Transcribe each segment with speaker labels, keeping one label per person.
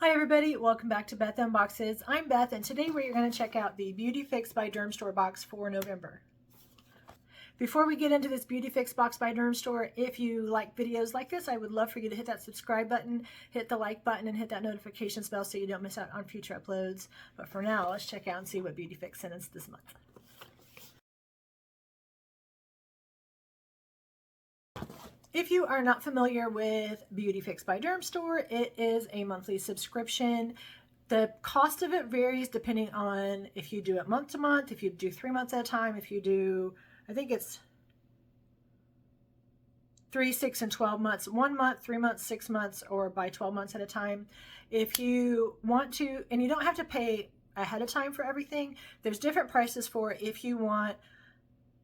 Speaker 1: Hi everybody, welcome back to Beth Unboxes. I'm Beth and today we're going to check out the BeautyFix by Dermstore box for November. Before we get into this BeautyFix box by Dermstore, if you like videos like this, I would love for you to hit that subscribe button, hit the like button, and hit that notification bell so you don't miss out on future uploads. But for now, let's check out and see what BeautyFix sent us this month. If you are not familiar with BeautyFix by Dermstore, it is a monthly subscription. The cost of it varies depending on if you do it month to month, if you do 3 months at a time, if you do, I think it's 3, 6, and 12 months, 1 month, 3 months, 6 months, or by 12 months at a time. If you want to, and you don't have to pay ahead of time for everything, there's different prices for it if you want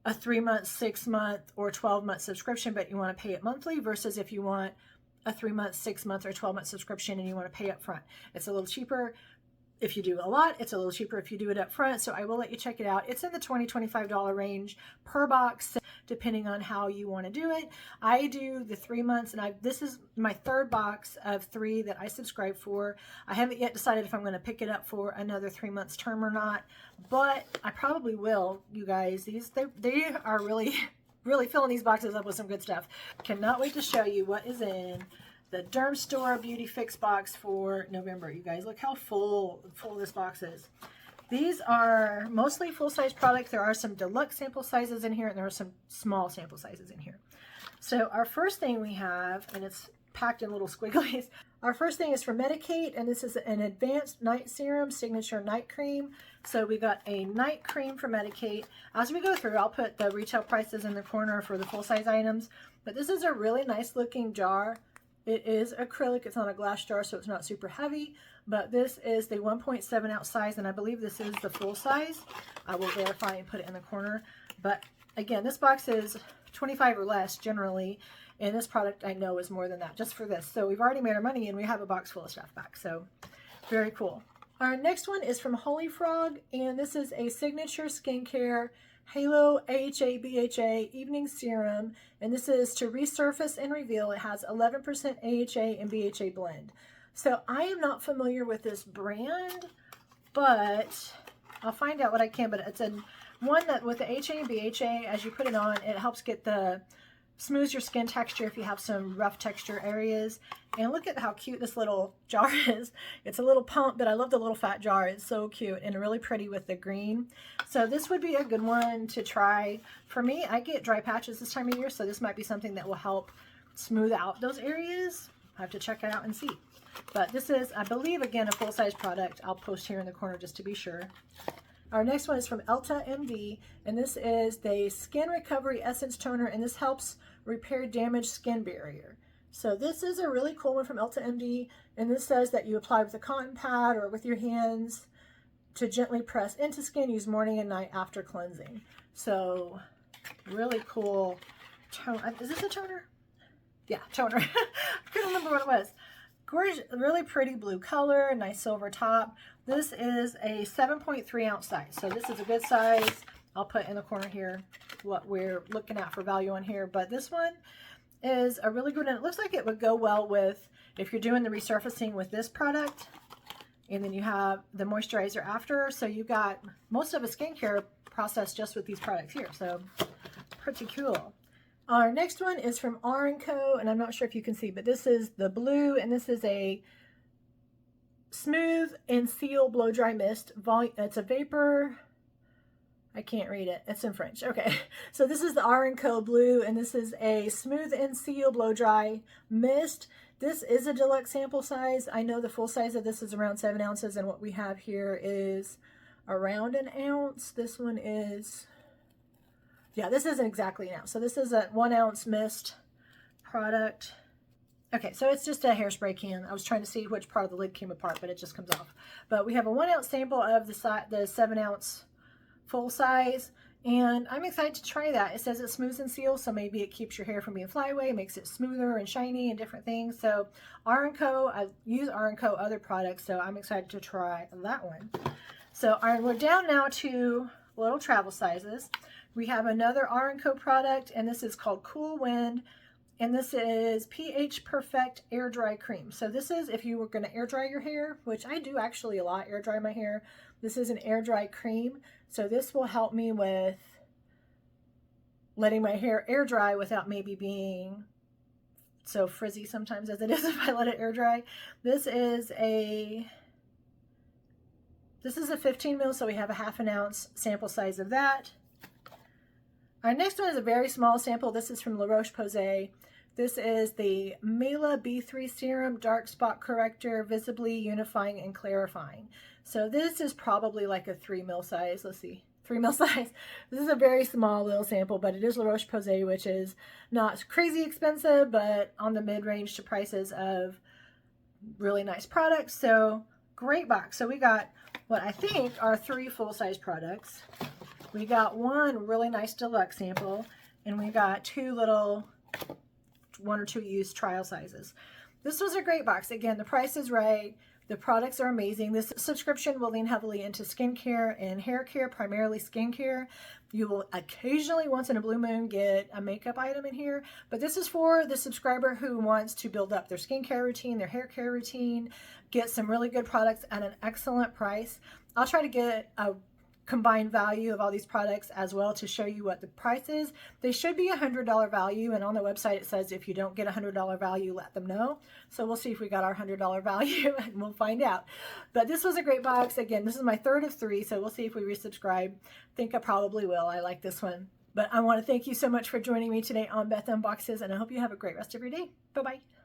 Speaker 1: a 3 month, 6 month, or 12 month subscription, but you want to pay it monthly versus if you want a 3 month, 6 month, or 12 month subscription and you want to pay up front. It's a little cheaper if you do a lot. It's a little cheaper if you do it up front. So I will let you check it out. It's in the $20 to $25 range per box, depending on how you want to do it. I do the 3 months, and this is my third box of 3 that I subscribe for. I haven't yet decided if I'm going to pick it up for another 3 months term or not, but I probably will, you guys. They are really filling these boxes up with some good stuff. Cannot wait to show you what is in the Dermstore BeautyFix box for November. You guys, look how full this box is. These are mostly full-size products. There are some deluxe sample sizes in here, and there are some small sample sizes in here. So our first thing we have, and it's packed in little squigglies. Our first thing is from Medicate, and this is an advanced night serum signature night cream. So we got a night cream from Medicate. As we go through, I'll put the retail prices in the corner for the full-size items, but this is a really nice looking jar. It is acrylic. It's not a glass jar, so it's not super heavy, but this is the 1.7 ounce size, and I believe this is the full size. I will verify and put it in the corner. But again, this box is $25 or less generally, and this product I know is more than that just for this. So we've already made our money, and we have a box full of stuff back. So very cool. Our next one is from Holy Frog, and this is a signature skincare Halo AHA BHA Evening Serum, and this is to resurface and reveal. It has 11% AHA and BHA blend. So I am not familiar with this brand, but I'll find out what I can. But it's one that with the AHA and BHA, as you put it on, it helps get smooths your skin texture if you have some rough texture areas. And look at how cute this little jar is. It's a little pump, but I love the little fat jar. It's so cute and really pretty with the green. So this would be a good one to try. For me, I get dry patches this time of year, so this might be something that will help smooth out those areas. I have to check it out and see. But this is, I believe, again, a full-size product. I'll post here in the corner just to be sure. Our next one is from Elta MD, and this is the Skin Recovery Essence Toner, and this helps repair damaged skin barrier. So this is a really cool one from Elta MD, and this says that you apply with a cotton pad or with your hands to gently press into skin. Use morning and night after cleansing. So really cool. Is this a toner? Yeah, toner. I couldn't remember what it was. Gorgeous, really pretty blue color, nice silver top. This is a 7.3 ounce size, so this is a good size. I'll put in the corner here what we're looking at for value on here, but this one is a really good one. It looks like it would go well with, if you're doing the resurfacing with this product, and then you have the moisturizer after, so you got most of a skincare process just with these products here, so pretty cool. Our next one is from R&Co, and I'm not sure if you can see, but this is the blue, and this is a Smooth and Seal Blow Dry Mist. It's a vapor. I can't read it. It's in French. Okay, so this is the R&Co blue, and this is a Smooth and Seal Blow Dry Mist. This is a deluxe sample size. I know the full size of this is around 7 ounces, and what we have here is around an ounce. This one is, yeah, this isn't exactly an ounce. So this is a 1 ounce mist product. Okay, so it's just a hairspray can. I was trying to see which part of the lid came apart, but it just comes off. But we have a 1 ounce sample of the 7 ounce full size, and I'm excited to try that. It says it smooths and seals, so maybe it keeps your hair from being flyaway, makes it smoother and shiny and different things. So R&Co, I use R&Co other products, so I'm excited to try that one. So we're down now to little travel sizes. We have another R&Co product, and this is called Cool Wind, And this is pH Perfect Air Dry Cream. So this is if you were going to air dry your hair, which I do actually a lot, air dry my hair. This is an air dry cream. So this will help me with letting my hair air dry without maybe being so frizzy sometimes as it is if I let it air dry. This is a 15 mil, so we have a ½ ounce sample size of that. Our next one is a very small sample. This is from La Roche-Posay. This is the Mela B3 Serum Dark Spot Corrector, Visibly Unifying and Clarifying. So this is probably like a 3 mil size. Let's see, 3 mil size. This is a very small little sample, but it is La Roche-Posay, which is not crazy expensive, but on the mid-range to prices of really nice products. So great box. So we got what I think are 3 full-size products. We got 1 really nice deluxe sample, and we got 2 little 1 or 2 used trial sizes. This was a great box. Again, the price is right. The products are amazing. This subscription will lean heavily into skincare and hair care, primarily skincare. You will occasionally, once in a blue moon, get a makeup item in here, but this is for the subscriber who wants to build up their skincare routine, their hair care routine, get some really good products at an excellent price. I'll try to get a combined value of all these products as well to show you what the price is. They should be $100 value, and on the website it says if you don't get $100 value, let them know. So we'll see if we got our $100 value and we'll find out. But this was a great box. Again, this is my 3rd of 3, so we'll see if we resubscribe. Think I probably will. I like this one. But I want to thank you so much for joining me today on Beth Unboxes, and I hope you have a great rest of your day. Bye-bye.